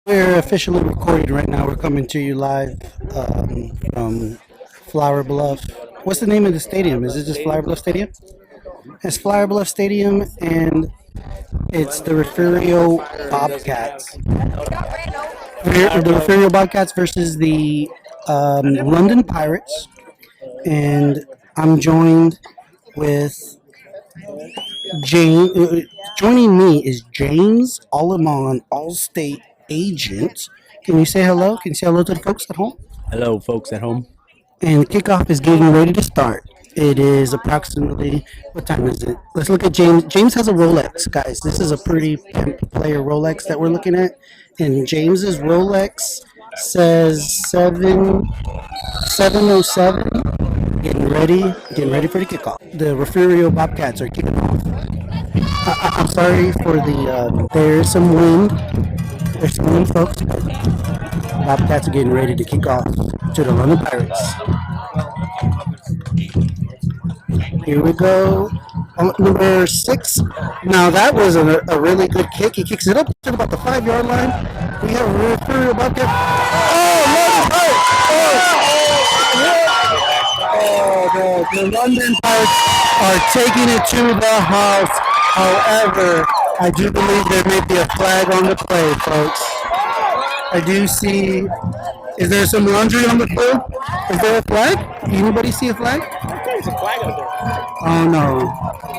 We're officially recorded right now. We're coming to you live from Flower Bluff. What's the name of the stadium? Is it just Flower Bluff Stadium? It's Flower Bluff Stadium, and it's the Refugio Bobcats. The Refugio Bobcats versus the London Pirates, and I'm joined with James. Joining me is James Aleman, All-State agent. Can you say hello? Can you say hello to the folks at home? Hello, folks at home. And the kickoff is getting ready to start. It is approximately, what time is it? Let's look at James. James has a Rolex, guys. This is a pretty pimp player Rolex that we're looking at. And James's Rolex says 707. Getting ready for the kickoff. The Refugio Bobcats are kicking off. I'm sorry for there's some wind. There's some wind, folks. Bobcats are getting ready to kick off to the London Pirates. Here we go. Number 6. Now that was a really good kick. He kicks it up to about the 5-yard line. We have a referee about that. Oh, the London Pirates are taking it to the house. However, I do believe there may be a flag on the play, folks. I do see. Is there some laundry on the floor? Is there a flag? Anybody see a flag? There's a flag out there. Oh no.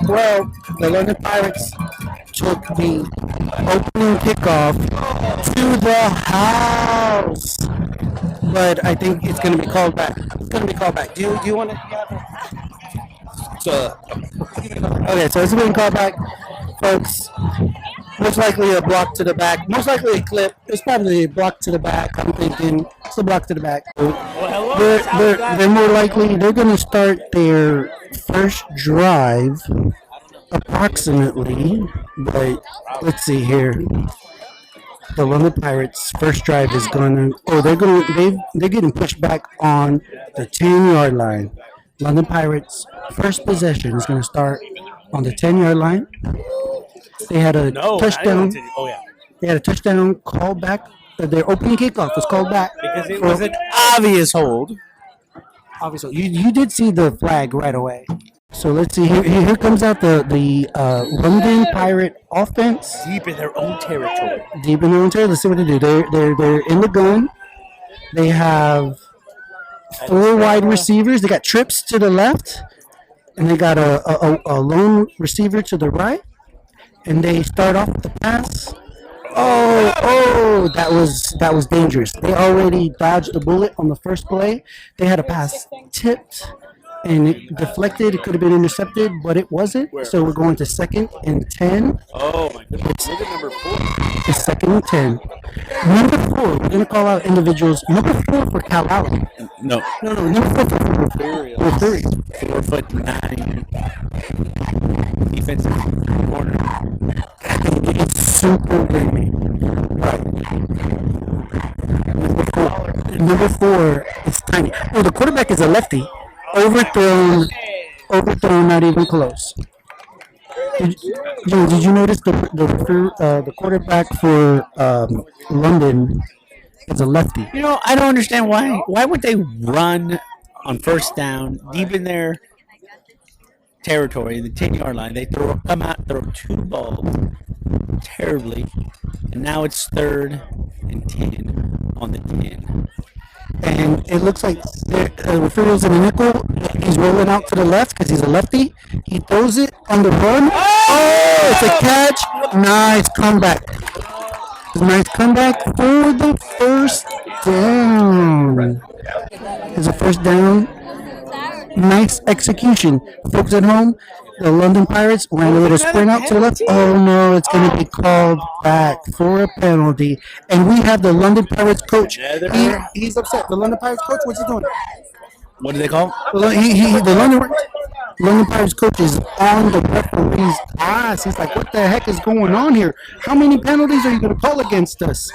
Well, the London Pirates took the opening kickoff to the house. But I think it's going to be called back. It's going to be called back. Do you want to? Okay, so it's being called back, folks. Most likely a block to the back. Most likely a clip. It's probably a block to the back. I'm thinking it's a block to the back. They're more likely they're going to start their first drive approximately. But let's see here. The London Pirates' first drive is going to. Oh, they're getting pushed back on the 10-yard line. London Pirates' first possession is going to start on the 10-yard line. They had a touchdown. They had a touchdown called back. Their opening kickoff was called back because it was an obvious hold. Obviously, you did see the flag right away. So let's see. Here comes out the London Pirate offense. Deep in their own territory. Let's see what they do. They're in the gun. They have 4 wide receivers. They got trips to the left, and they got a lone receiver to the right. And they start off with the pass. Oh, that was dangerous. They already dodged the bullet on the first play. They had a pass tipped and it deflected. It could have been intercepted, but it wasn't. So we're going to 2nd and 10. Oh my goodness! Look at number 4. It's 2nd and 10. Number 4, we're going to call out individuals. Number 4 for Cal Allen. No. Number 4 for Refugio. 4'9". Defensive corner. It's super windy. Right. Number 4 is tiny. Oh, the quarterback is a lefty. Overthrown, not even close. Did you notice the quarterback for London is a lefty? You know, I don't understand why. Why would they run on first down deep in their territory, the 10-yard line? They come out, throw 2 balls terribly, and now it's 3rd and 10 on the 10. And it looks like Refugio's in a nickel. He's rolling out to the left because he's a lefty. He throws it on the run. Oh, it's a catch. Nice comeback. Nice comeback for the first down. It's a first down. Nice execution. Folks at home, the London Pirates ran a little sprint out to the left. Oh no, it's going to be called back for a penalty. And we have the London Pirates coach. He's upset. The London Pirates coach, what's he doing? What do they call? The London Pirates coach is on the referee's ass. He's like, what the heck is going on here? How many penalties are you going to call against us?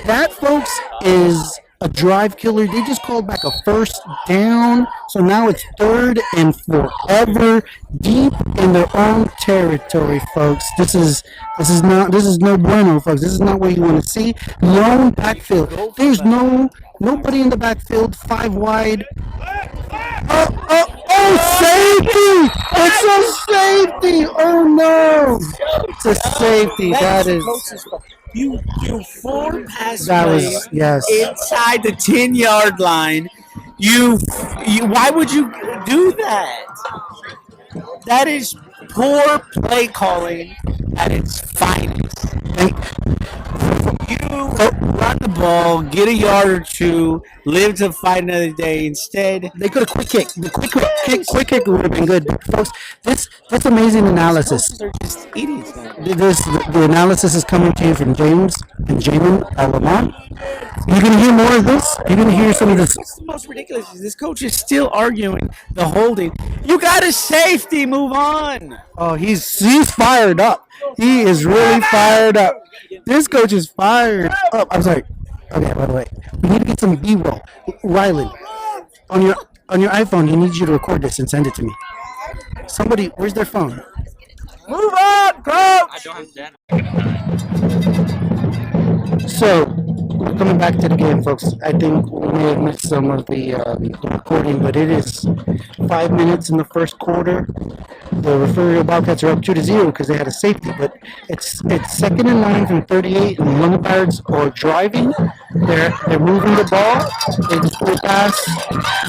That, folks, is a drive killer. They just called back a first down. So now it's 3rd and forever, deep in their own territory, folks. This is no bueno, folks. This is not what you want to see. Lone backfield. There's nobody in the backfield. 5 wide. Safety! It's a safety! Oh no! It's a safety. That is. You form pass That plays was yes. inside the 10-yard line. You why would you do that? That is poor play calling at its finest. You run the ball, get a yard or two, live to fight another day. Instead, They could have quick kick. The quick kick would have been good. But folks, this amazing analysis. they're just idiots. The analysis is coming to you from James Aleman. You're gonna hear more of this. You're gonna hear some of this. What's the most ridiculous is this coach is still arguing the holding. You got a safety. Move on. Oh, he's fired up. He is really fired up. This coach is fired up. I'm sorry. Okay, by the way, we need to get some B-roll. Rylan, on your iPhone, he needs you to record this and send it to me. Somebody, where's their phone? Move on, coach. I don't have that. So, we're coming back to the game, folks. I think we may have missed some of the recording, but it is 5 minutes in the first quarter. The Refugio Bobcats are up 2-0 because they had a safety, but it's 2nd and 9 from 38, and the London Pirates are driving. They're moving the ball. They just pull a pass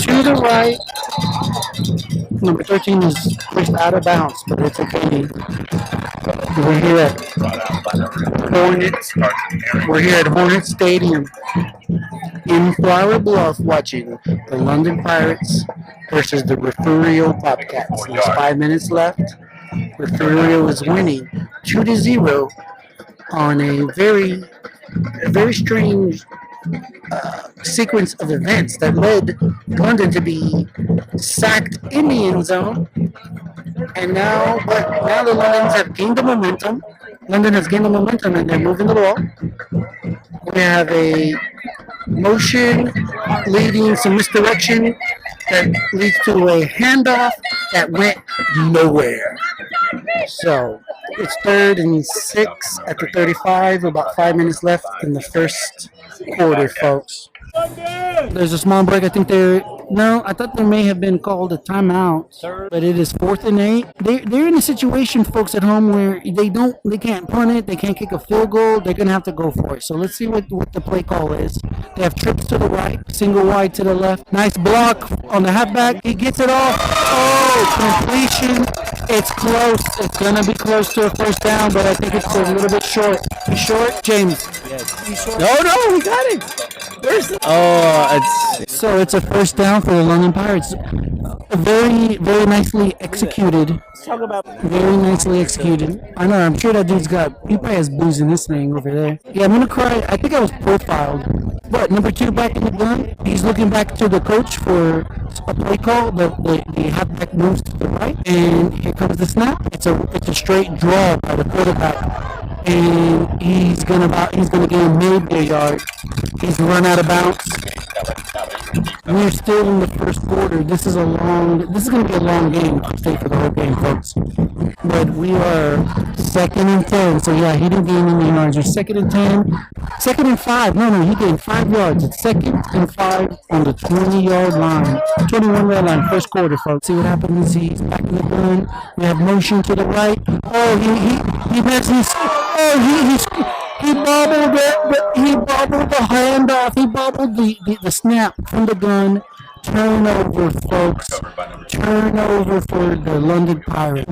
to the right. Number 13 is pushed out of bounds, but it's okay. We're here at Hornet Stadium in Flower Bluff watching the London Pirates versus the Refugio Bobcats. There's 5 minutes left. Refugio is winning 2-0 on a very strange sequence of events that led London to be sacked in the end zone. And now the Londons have gained the momentum. London has gained the momentum and they're moving the ball. We have a motion leading some misdirection that leads to a handoff that went nowhere. So it's 3rd and 6 at the 35, about 5 minutes left in the first quarter, folks. There's a small break. I think I thought there may have been called a timeout, but it is 4th and 8. They're in a situation, folks, at home where they can't punt it, they can't kick a field goal. They're gonna have to go for it. So let's see what the play call is. They have trips to the right, single wide to the left. Nice block on the halfback. He gets it off. Oh, completion. It's close. It's gonna be close to a first down, but I think it's a little bit short. He's short, James. No, we got it. So it's a first down for the London Pirates. Very, very nicely executed. Very nicely executed. I know, I'm sure that dude's he probably has booze in this thing over there. Yeah, I'm gonna cry. I think I was profiled. But number 2 back in the gun, he's looking back to the coach for a play call. The halfback moves to the right, and here comes the snap. It's a straight draw by the quarterback. And he's gonna gain maybe a yard. He's run out of bounds. We're still in the first quarter. This is gonna be a long game. I'll stay for the whole game, folks. But we are 2nd and 10. So yeah, he didn't gain any yards. We're 2nd and 10. 2nd and 5. No, he gained 5 yards. It's 2nd and 5 on the 20-yard line. 21-yard line, first quarter, folks. See what happens. He's back in the gun. We have motion to the right. Oh, he misses. He bobbled it. He bobbled the handoff. He bobbled the snap from the gun. Turnover, folks. Turnover for the London Pirates.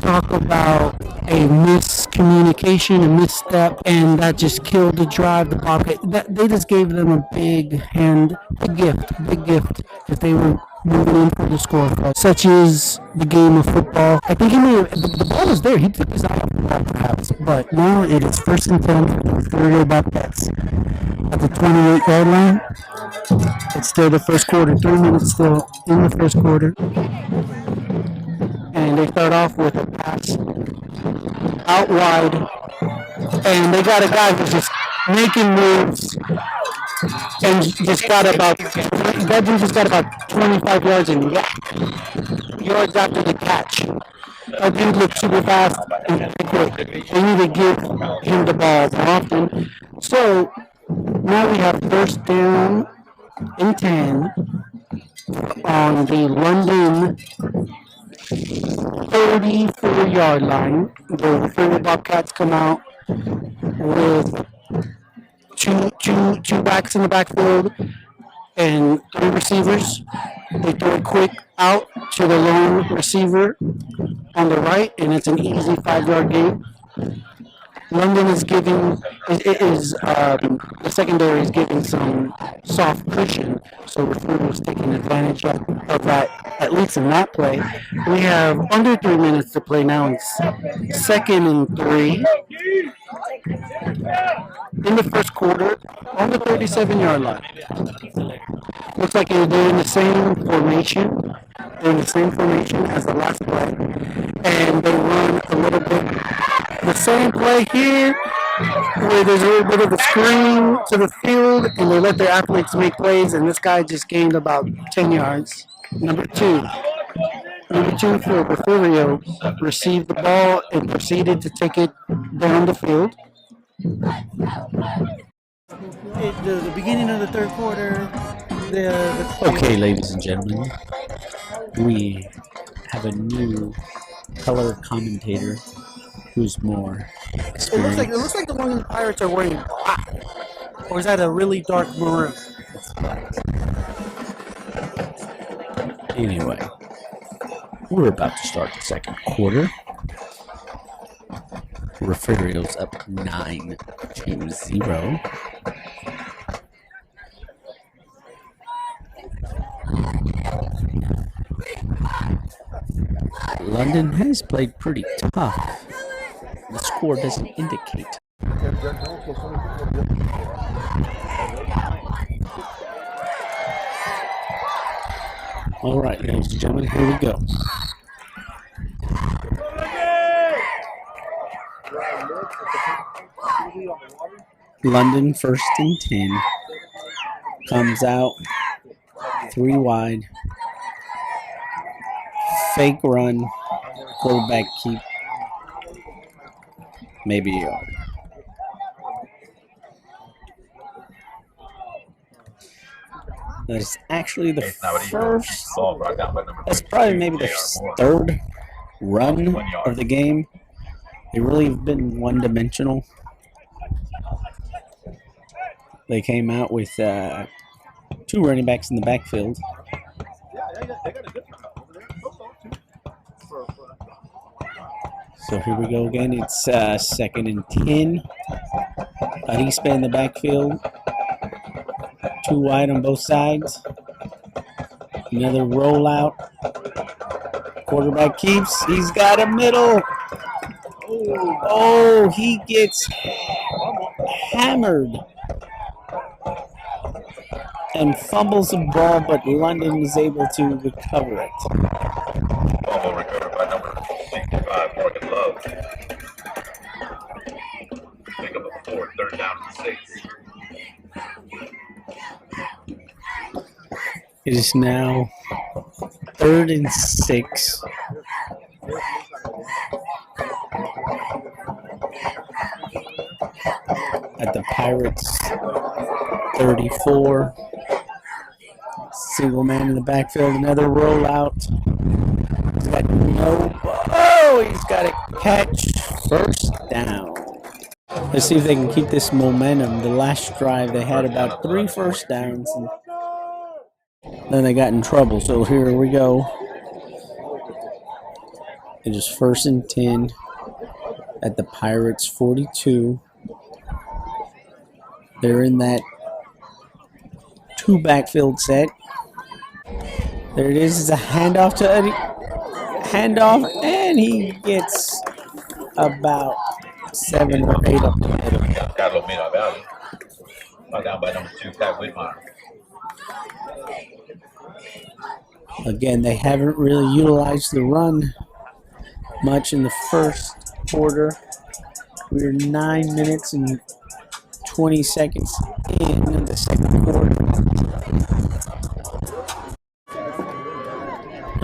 Talk about a miscommunication, a misstep, and that just killed the drive. The Bobcat. They just gave them a big gift that they were moving in for the score. Such is the game of football. I think the ball was there. He took his eye off the ball, perhaps. But now it is 1st and 10 for the Refugio Bobcats at the 28-yard line. It's still the first quarter. 3 minutes still in the first quarter. And they start off with a pass out wide. And they got a guy who's just making moves. and just got about that dude just got about 25 yards and yards after the catch. That dude looked super fast and quick. They need to give him the ball more often. So now we have first down and 10 on the London 34-yard line. The Refugio Bobcats come out with two backs in the backfield and three receivers. They throw it quick out to the lone receiver on the right, and it's an easy 5-yard gain. London is giving the secondary is giving some soft cushion, so Refugio is taking advantage of that. At least in that play, we have under 3 minutes to play now. It's second and 3 in the first quarter on the 37-yard line. Looks like they're in the same formation. They're in the same formation as the last play, and they run a little bit the same play here, where there's a little bit of a screen to the field, and they let their athletes make plays, and this guy just gained about 10 yards. Number two for Refugio received the ball and proceeded to take it down the field. The beginning of the third quarter. Okay, ladies and gentlemen, we have a new color commentator who's more experienced. It looks like the one the Pirates are wearing black, or is that a really dark maroon? Anyway, we're about to start the second quarter. Refugio's up 9-0. London has played pretty tough. The score doesn't indicate. All right, ladies and gentlemen, here we go. London first and 10. Comes out 3 wide. Fake run. Quarterback keep. Maybe a yard. That's actually the first. That's probably maybe the third run of the game. They really have been one-dimensional. They came out with 2 running backs in the backfield. So here we go again. It's second and 10. Arispe in the backfield. 2 wide on both sides. Another rollout. Quarterback keeps. He's got a middle. Oh, he gets hammered and fumbles the ball, but London is able to recover it. Fumble recovered by number 65, Morgan Love. Pick up a 4, third down and 6. It is now 3rd and 6. At the Pirates 34. Single man in the backfield. Another rollout. He's got he's got a catch. First down. Let's see if they can keep this momentum. The last drive they had about 3 first downs, and then they got in trouble. So here we go. It is 1st and 10 at the Pirates 42. They're in that 2 backfield set. There it is. It's a handoff to Eddie. Handoff, and he gets about 7 or 8 up the middle. Carolina Valley. Down by number 2, Pat Whitmire. Again, they haven't really utilized the run much in the first quarter. We're 9 minutes and 20 seconds in the second quarter.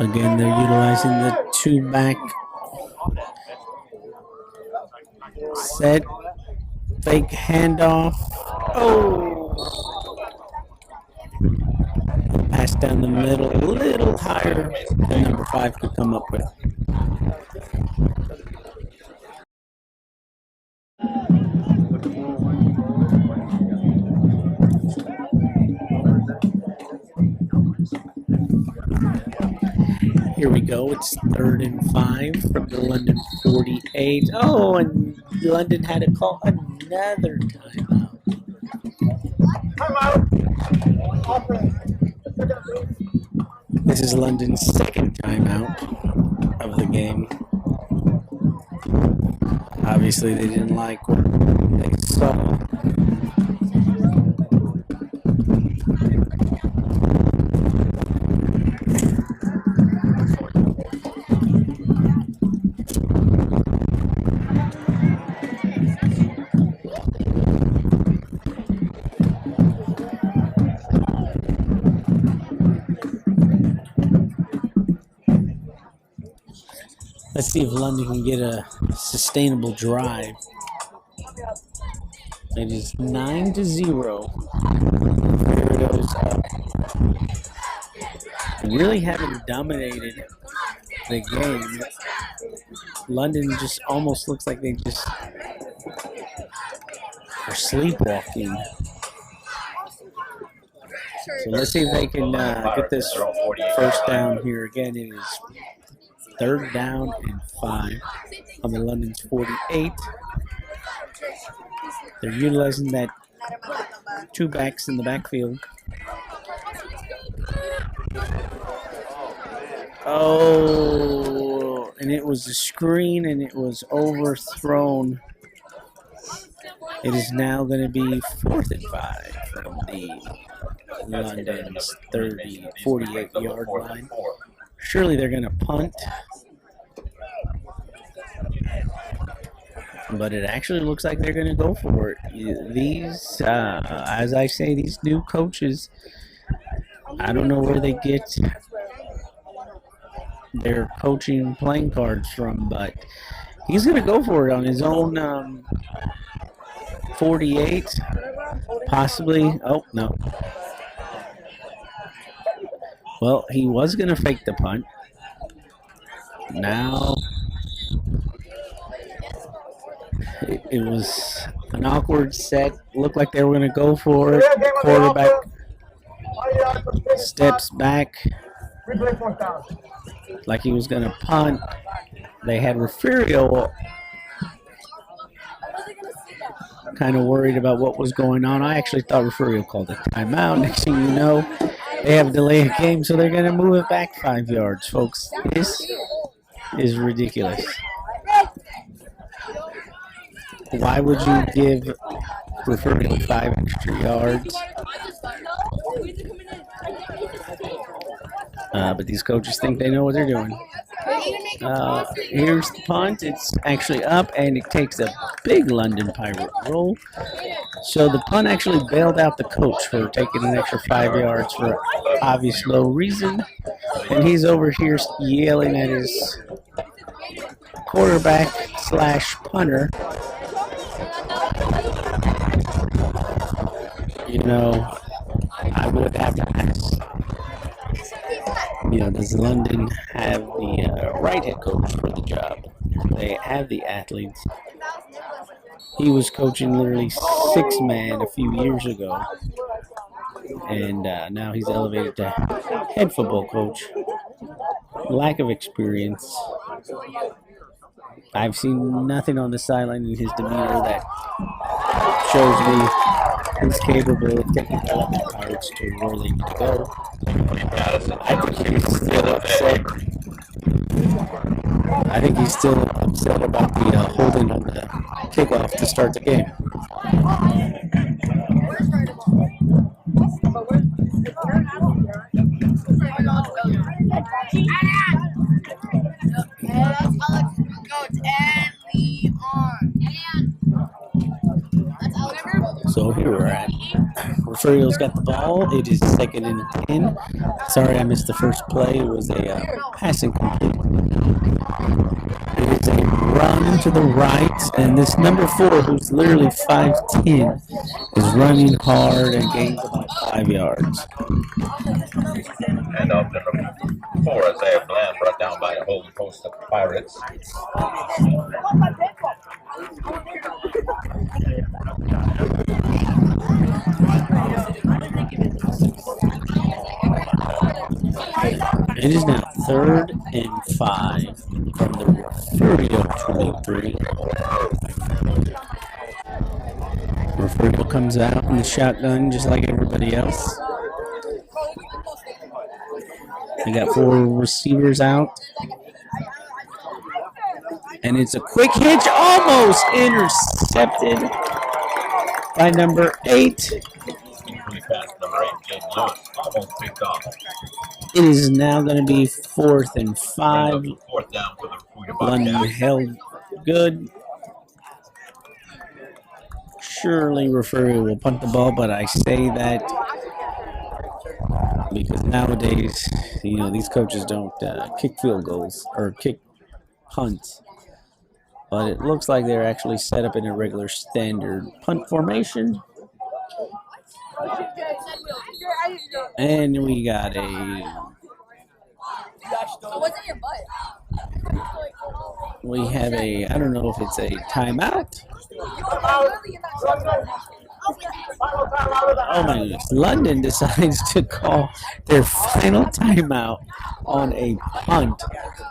Again, they're utilizing the two-back set. Fake handoff. Oh! Pass down the middle, a little higher than number 5 could come up with. Here we go. It's 3rd and 5 from the London 48. Oh, and London had to call another timeout. This is London's second timeout of the game. Obviously, they didn't like what they saw. Let's see if London can get a sustainable drive. It is 9-0. Refugio's up. Really haven't dominated the game. London just almost looks like they just are sleepwalking. So let's see if they can get this first down here. Again, it is 3rd down and 5 on the London's 48. They're utilizing that two backs in the backfield. Oh, and it was a screen and it was overthrown. It is now going to be 4th and 5 from the London's 48-yard line. Surely they're going to punt. But it actually looks like they're going to go for it. These, as I say, these new coaches, I don't know where they get their coaching playing cards from, but he's going to go for it on his own 48, possibly. Oh, no. Well, he was going to fake the punt. Now it was an awkward set. Looked like they were going to go for it. Quarterback steps back like he was going to punt. They had Refugio kind of worried about what was going on. I actually thought Refugio called a timeout. Next thing you know, they have a delay of game, so they're going to move it back 5 yards, folks. This is ridiculous. Why would you give Refugio 5 extra yards? But these coaches think they know what they're doing. Here's the punt. It's actually up, and it takes a big London Pirate roll. So the punt actually bailed out the coach for taking an extra 5 yards for obvious no reason. And he's over here yelling at his quarterback / punter. You know, I would have to ask, does London have the right head coach for the job? They have the athletes. He was coaching literally 6-man a few years ago. And now he's elevated to head football coach. Lack of experience. I've seen nothing on the sideline in his demeanor that shows me he's capable of taking the London Pirates to where they need to go. I think he's still upset. I think he's still upset about the holding on the kickoff to start the game. So here we're at. Refugio's got the ball. It is 2nd and 10. Sorry I missed the first play. It was a passing complete. It is a run to the right, and this number 4, who's literally 5'10", is running hard and gains about 5 yards. And off number 4, Isaiah Bland, brought down by the Holy Post of Pirates. It is now 3rd and 5 from the Refugio 23. Refugio comes out in the shotgun just like everybody else. They got 4 receivers out. And it's a quick hitch, almost intercepted by number 8. It is now going to be 4th and 5. London held good. Surely Refugio will punt the ball, but I say that because nowadays, these coaches don't kick field goals or kick punts. But it looks like they're actually set up in a regular standard punt formation. And we got we have I don't know if it's a timeout. Oh my goodness. London decides to call their final timeout on a punt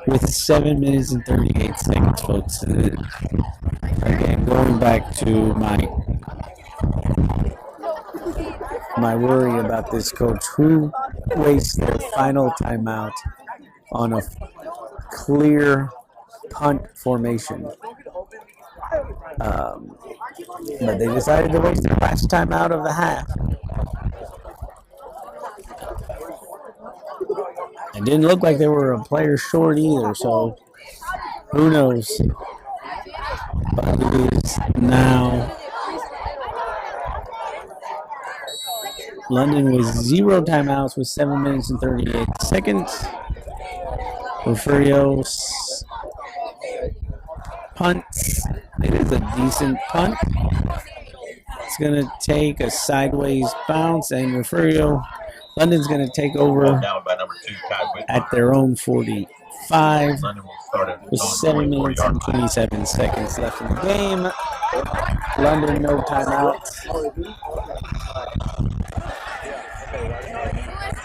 with 7 minutes and 38 seconds, folks. Again, going back to my worry about this coach, who wastes their final timeout on a clear punt formation. But they decided to waste their last timeout of the half. It didn't look like they were a player short either, so who knows? But it is now London with 0 timeouts with 7 minutes and 38 seconds. Refugio punts. It is a decent punt. It's going to take a sideways bounce, and Refugio, London's going to take over at their own 45 with 7 minutes and 27 seconds left in the game. London, no timeouts.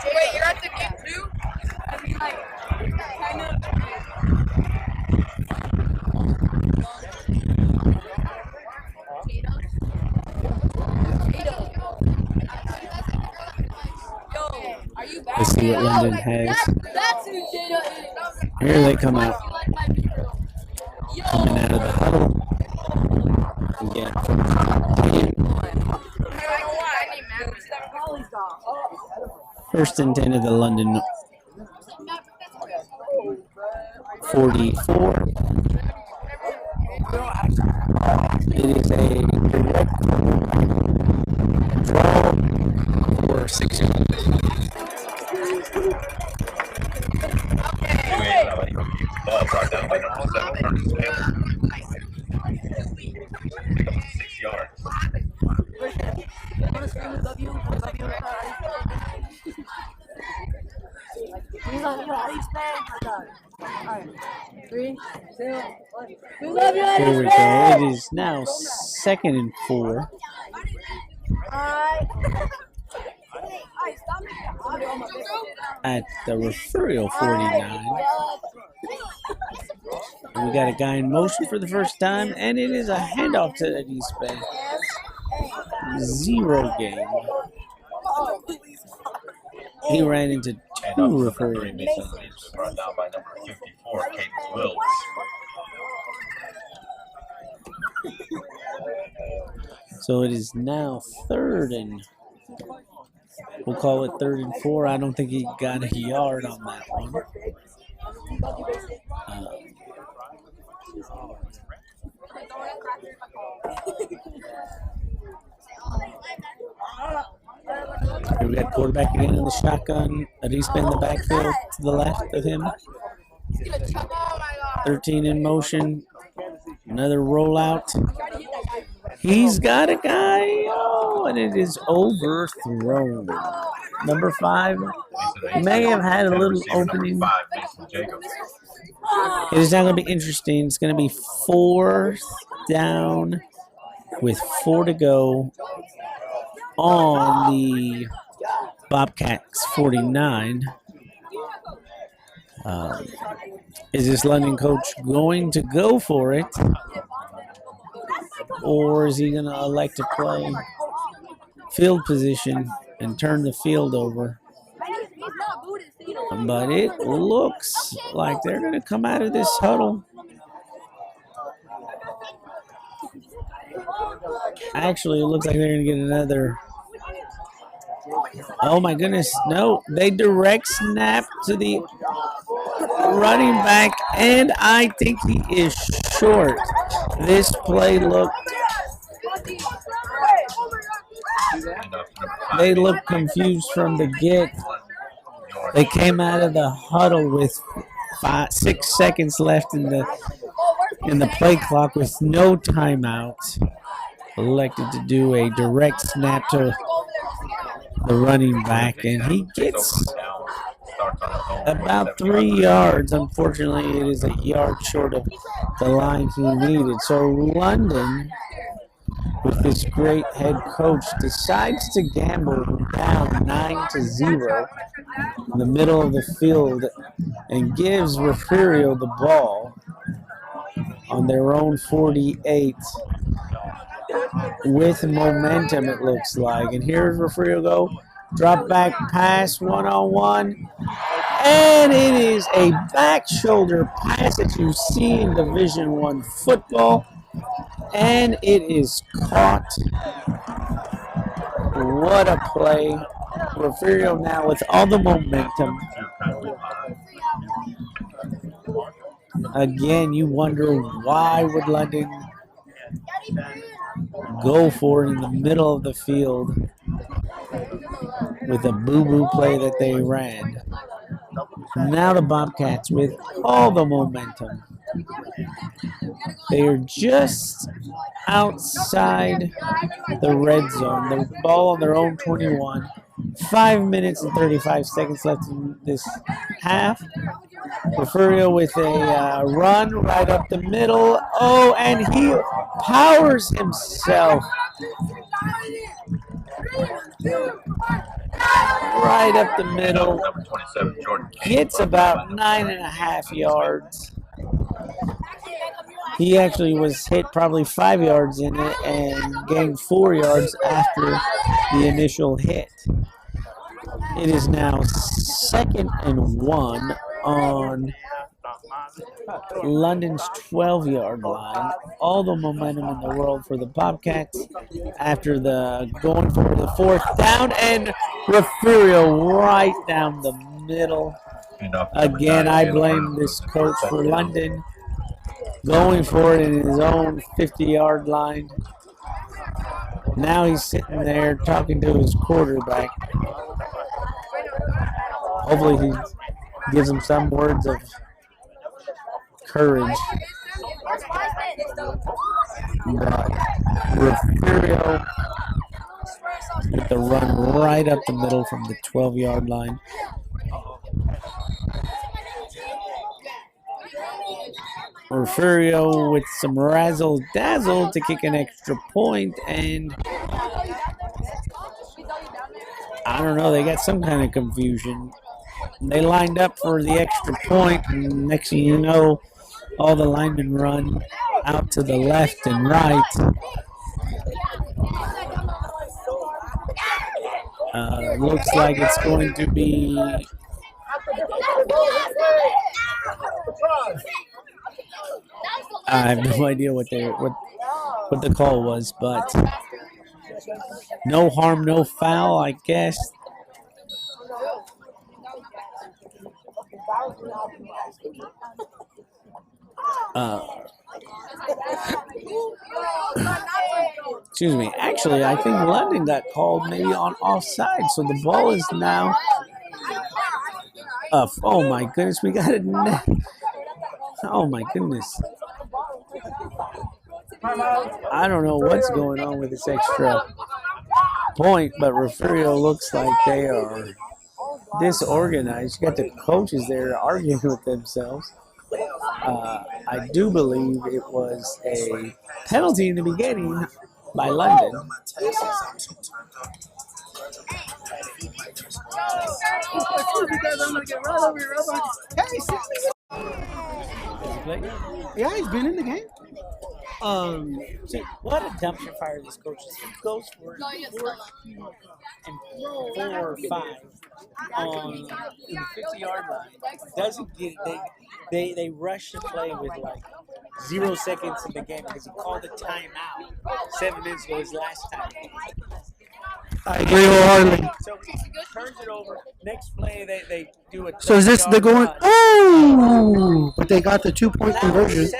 Wait, you're at the game too? Let's see what London has. Here they come out. Coming out of the huddle. Again, 1st and 10 of the London 44. It is a direct draw for 6 yards. Brought down by number 7, 6 yards. Three, 2, 1. We love you. Here we go. It is now 2nd and 4. At the Refugio 49. And we got a guy in motion for the first time, and it is a handoff to Eddie Spay. 0 game. He ran into 2 Refugio defenders. Brought down by number 54, Cadence Wills. So it is now 3rd and we'll call it 3rd and 4. I don't think he got a yard on that one. We got quarterback again in the shotgun. Arispe in the backfield to the left of him. 13 in motion. Another rollout. He's got a guy. Oh, and it is overthrown. Number 5 may have had a little opening. It is now going to be interesting. It's going to be 4th down with 4 to go on the Bobcats 49. Is this London coach going to go for it? Or is he going to elect to play field position and turn the field over? But it looks like they're going to come out of this huddle. Actually, it looks like they're going to get another. Oh my goodness. No, they direct snap to the running back, and I think he is short. This play looked. They looked confused from the get. They came out of the huddle with 6 seconds left in the play clock with no timeouts. Elected to do a direct snap to the running back, and he gets about 3 yards. Unfortunately, it is a yard short of the line he needed. So London, with this great head coach, decides to gamble down 9-0 in the middle of the field and gives Refugio the ball on their own 48 with momentum, it looks like. And here's Refugio go. Drop back pass, 1-on-1. And it is a back shoulder pass that you see in Division I football. And it is caught. What a play. Refugio now with all the momentum. Again, you wonder why would London go for it in the middle of the field with a boo-boo play that they ran. Now the Bobcats with all the momentum. They are just outside the red zone. The ball on their own 21. 5 minutes and 35 seconds left in this half. Refugio with a run right up the middle. Oh, and he powers himself right up the middle. Gets about 9.5 yards. He actually was hit probably 5 yards in it and gained 4 yards after the initial hit. It is now 2nd and 1 on London's 12-yard line. All the momentum in the world for the Bobcats after the going for the 4th down, and Refugio right down the middle. Again, I blame this coach for London going for it in his own 50-yard line. Now he's sitting there talking to his quarterback. Hopefully he gives him some words of courage. But Refugio with the run right up the middle from the 12-yard line. Refugio with some razzle-dazzle to kick an extra point, and I don't know, they got some kind of confusion. They lined up for the extra point, and next thing you know, all the linemen run out to the left and right. Looks like it's going to be I have no idea what the call was, but no harm, no foul, I guess. Excuse me. Actually, I think London got called maybe on offside, so the ball is now up. Oh my goodness, we got it. Oh my goodness. I don't know what's going on with this extra point, but Refugio looks like they are disorganized. You got the coaches there arguing with themselves. I do believe it was a penalty in the beginning by London. Yeah, he's been in the game. See, what a dumpster fire this coach is. He goes for 4 or 5 on the 50-yard line. Doesn't get it. They rush the play with like 0 seconds in the game because he called a timeout 7 minutes ago, his last time. I agree wholeheartedly. So he turns it over. Next play, they do a. So is this they're going? Oh, but they got the 2-point conversion.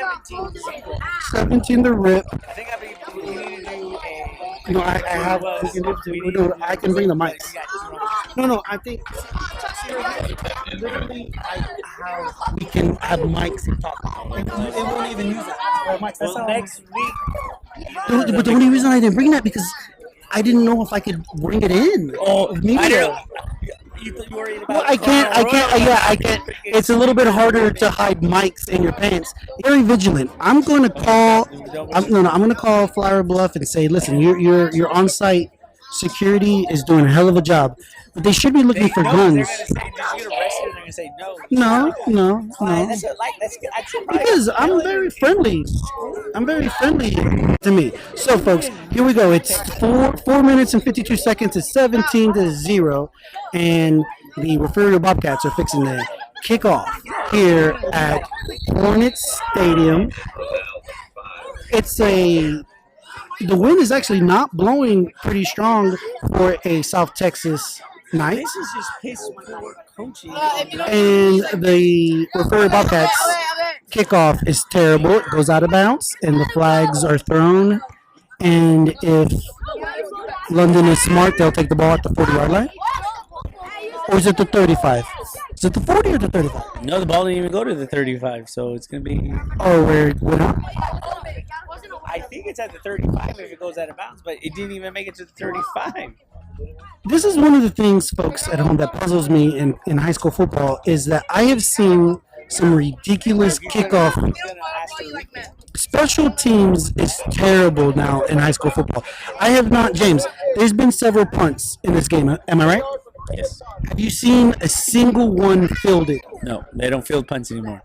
17 to rip. I think we need to do a. No, I have. I can bring the mics. No, I think literally we can have mics and talk. It won't even use that. Mics. That's Well, next week. But the only reason I didn't bring that because I didn't know if I could bring it in. Oh, Maybe. I don't. You worried about? Well, I can't. Yeah, I can't. It's a little bit harder to hide mics in your pants. Very vigilant. I'm going to call. I'm going to call Flower Bluff and say, listen, your on-site security is doing a hell of a job, but they should be looking for guns. They're going to say, did you get arrested? And they're going to say no. No. Because I'm very friendly. I'm very friendly to me. So, folks, here we go. It's 4 minutes and 52 seconds. It's 17-0, and the Refugio Bobcats are fixing the kickoff here at Hornet Stadium. The wind is actually not blowing pretty strong for a South Texas night. This is just piss poor coaching. And the Refugio Bobcats kickoff is terrible. It goes out of bounds, and the flags are thrown. And if London is smart, they'll take the ball at the 40-yard line. Or is it the 35? Is it the 40 or the 35? No, the ball didn't even go to the 35, so it's going to be. Oh, where? I think it's at the 35 if it goes out of bounds, but it didn't even make it to the 35. This is one of the things, folks, at home that puzzles me in high school football is that I have seen some ridiculous kickoff. Special teams is terrible now in high school football. I have not, James, there's been several punts in this game. Am I right? Yes. Have you seen a single one fielded? No, they don't field punts anymore.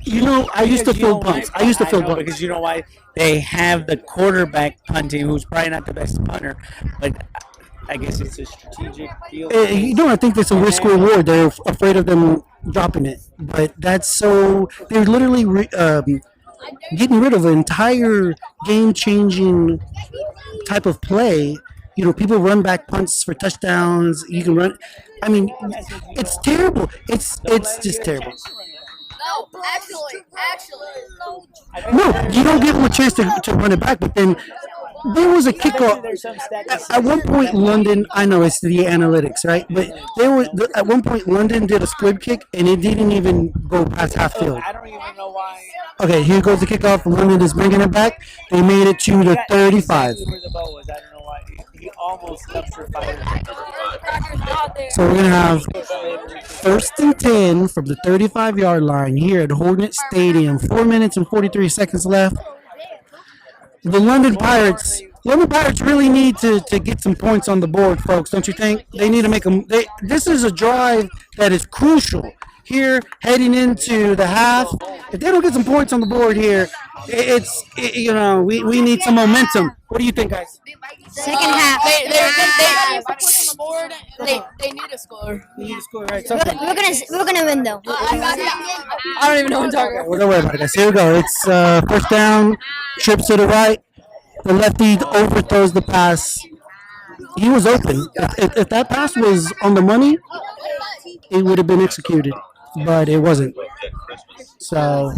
You know, I used to field punts. I used to field punts. Because you know why? They have the quarterback punting, who's probably not the best punter, but I guess it's a strategic deal. I think it's a risk reward. They're afraid of them dropping it. But that's so. They're literally getting rid of an entire game-changing type of play. You know, people run back punts for touchdowns. You can run. I mean, it's terrible. It's just terrible. No, actually. No, you don't give them a chance to run it back. But then there was a kickoff. At one point, London. I know it's the analytics, right? But at one point, London did a squib kick, and it didn't even go past half field. I don't even know why. Okay, here goes the kickoff. London is bringing it back. They made it to the 35. Where the ball was, I don't know why. He almost dumpster fired. So we're going to have 1st and 10 from the 35-yard line here at Hornet Stadium. 4 minutes and 43 seconds left. The London Pirates really need to get some points on the board, folks, don't you think? They need to make them. This is a drive that is crucial here heading into the half. If they don't get some points on the board here, we need some momentum. What do you think, guys? Second half. They put points on the board. They need to score. You need to score, right? We're gonna win though. I don't even know what I'm talking about. Well, don't worry about it, guys. Here we go. It's first down, trips to the right. The lefty overthrows the pass. He was open. If that pass was on the money, it would have been executed, but it wasn't. So,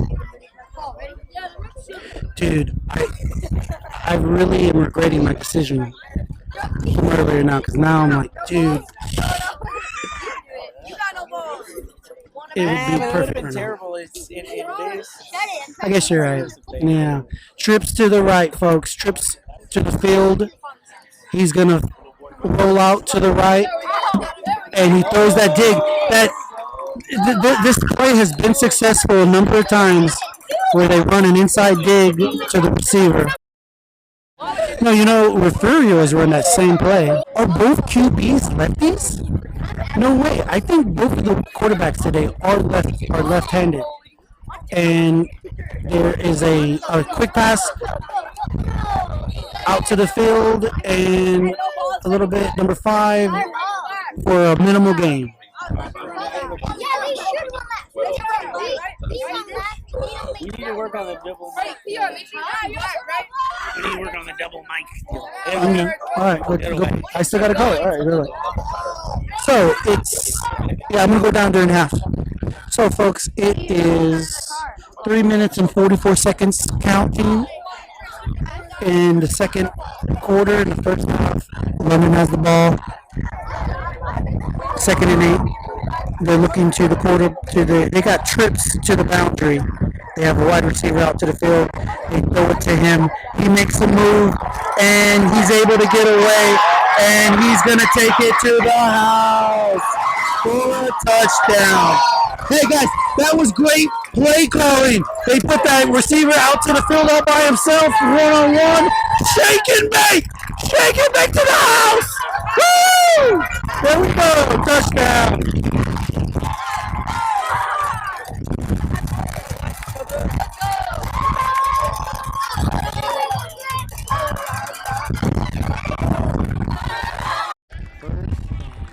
dude, I really am regretting my decision from earlier now because now I'm like, dude, it would be It would have perfect been right now. terrible. It is. I guess you're right. Yeah. Trips to the right, folks. Trips to the field. He's going to roll out to the right, and he throws that dig. This play has been successful a number of times where they run an inside dig to the receiver. No, Refugio has run that same play. Are both QBs lefties? No way. I think both of the quarterbacks today are left-handed. And there is a quick pass out to the field and a little bit number 5 for a minimal gain. We need to work on the double mic. We need to work on the double mic. All right, go. I still got to call it. All right, really. So I'm going to go down during half. So, folks, it is 3 minutes and 44 seconds counting in the second quarter. In the first half, Lemon has the ball. 2nd and 8. They're looking to the quarter they got trips to the boundary. They have a wide receiver out to the field. They throw it to him. He makes a move and he's able to get away and he's gonna take it to the house for a touchdown. Hey guys, that was great play calling. They put that receiver out to the field all by himself, 1-on-1. Shake and bake to the house. Woo! There we go, touchdown.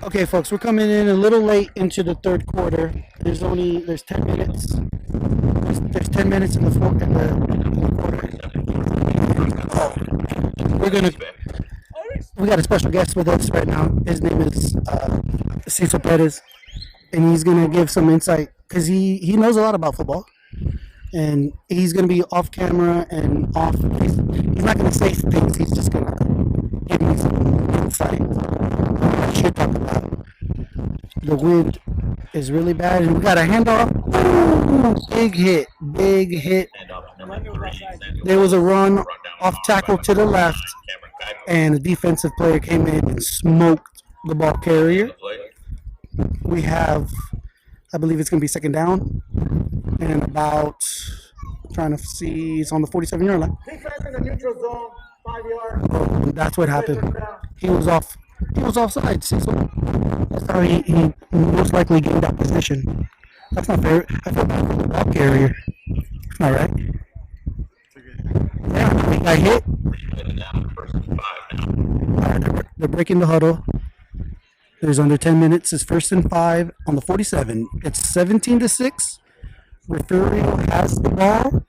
Okay, folks, we're coming in a little late into the third quarter. There's 10 minutes. There's 10 minutes in the quarter. We got a special guest with us right now. His name is Cecil Perez, and he's gonna give some insight because he knows a lot about football, and he's gonna be off camera and off. He's not gonna say things. He's just gonna give me some insight. I should talk about. The wind is really bad, and we got a handoff. Ooh, big hit. There was a run off tackle to the left, and a defensive player came in and smoked the ball carrier. We have, I believe it's going to be 2nd down, and about, trying to see, it's on the 47-yard line. Defense in the neutral zone, 5 yards. Oh, that's what happened. He was offside, Cecil. That's how he most likely gained that position. That's not fair. I feel bad for the ball carrier. All right. Yeah, he got hit. All right, they're breaking the huddle. There's under 10 minutes. It's 1st and 5 on the 47. It's 17-6. Refugio has the ball.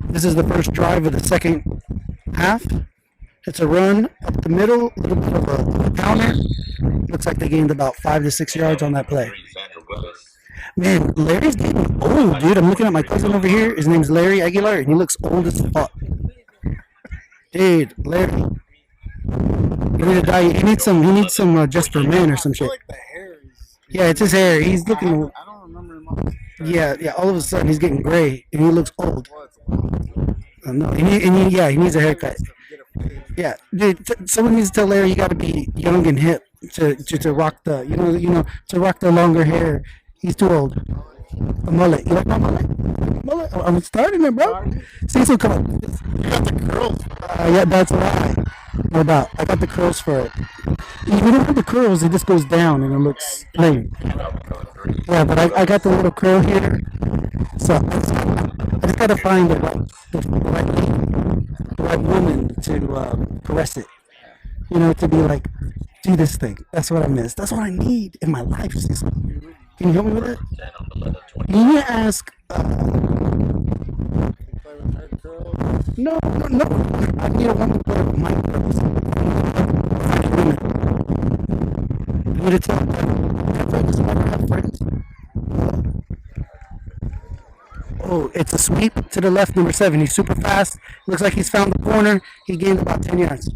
This is the first drive of the second half. It's a run up the middle, a little bit of a counter. Looks like they gained about 5 to 6 yards on that play. Man, Larry's getting old, dude. I'm looking at my cousin over here. His name's Larry Aguilar, and he looks old as fuck. Dude, Larry. You need to dye. He needs some just for men or some shit. Yeah, it's his hair. He's looking. I don't remember him. Yeah. All of a sudden, he's getting gray, and he looks old. No, he needs a haircut. Yeah, dude. Someone needs to tell Larry you got to be young and hip to rock the to rock the longer hair. He's too old. A mullet. You like my mullet? Mullet? I'm starting it, bro. Cecil, come on. You got the curls. Yeah, that's why. No doubt. I got the curls for it. If you don't have the curls, it just goes down and it looks plain. Yeah, but I got the little curl here. So I just got to find the right woman to caress it. To be like, do this thing. That's what I miss. That's what I need in my life, Cecil. Can you help me with that? You need to ask. No. I need a woman to play with my girls. You need to tell them. That friend doesn't ever have friends. Oh, it's a sweep to the left, number 7. He's super fast. Looks like he's found the corner. He gained about 10 yards.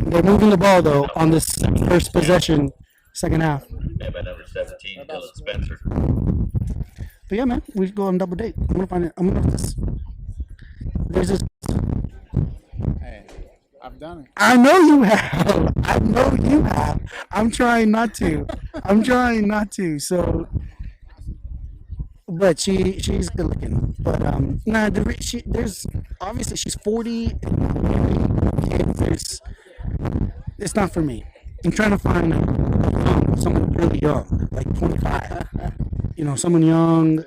They're moving the ball, though, on this first possession, second half. And by number 17, Dylan Spencer. But yeah, man, we go on double date. I'm gonna find it. I'm gonna this. There's this. Hey, I've done it. I know you have. I know you have. I'm trying not to. So, but she's good looking. But nah, there's obviously she's 40 and not married, kids. It's not for me. I'm trying to find someone really young, like 25. Someone young,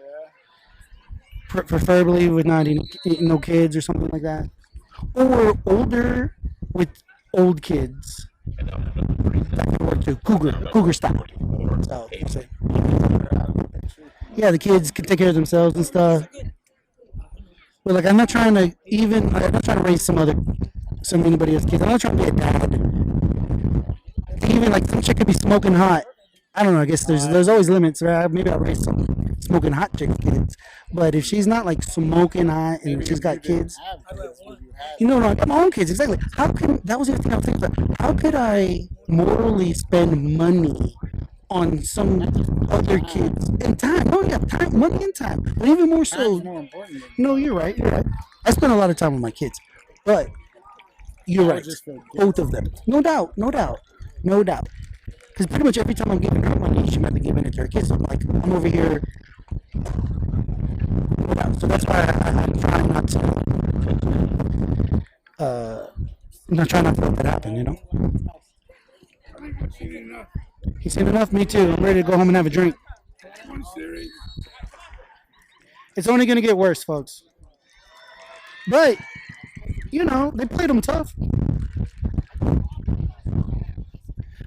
preferably with not no kids or something like that, or older with old kids. That can work too. Cougar style. So, yeah, the kids can take care of themselves and stuff. But like, I'm not trying to raise anybody else's kids. I'm not trying to be a dad. Even like some chick could be smoking hot. I don't know. I guess there's always limits, right? Maybe I'll raise some smoking hot chick kids. But if she's not like smoking hot and she's got kids, I got my own kids. Exactly. That was the other thing I was thinking about. How could I morally spend money on some other kids and time? No, yeah, time, money and time. But even more so. More important. No, you're right. I spend a lot of time with my kids, but you're right. Both of them. No doubt. Because pretty much every time I'm giving her money, she might be giving it to her kids. So I'm over here. So that's why I'm trying not to. I'm not trying not to let that happen, He's seen enough. Me too. I'm ready to go home and have a drink. It's only going to get worse, folks. But, they played them tough.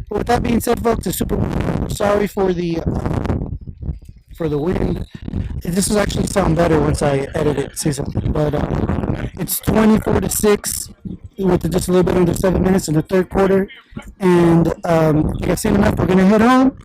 But with that being said, folks, it's super sorry for the wind. This will actually sound better once I edit it, Cecil. But it's 24-6 with just a little bit under 7 minutes in the third quarter. And I've seen enough. We're going to head home.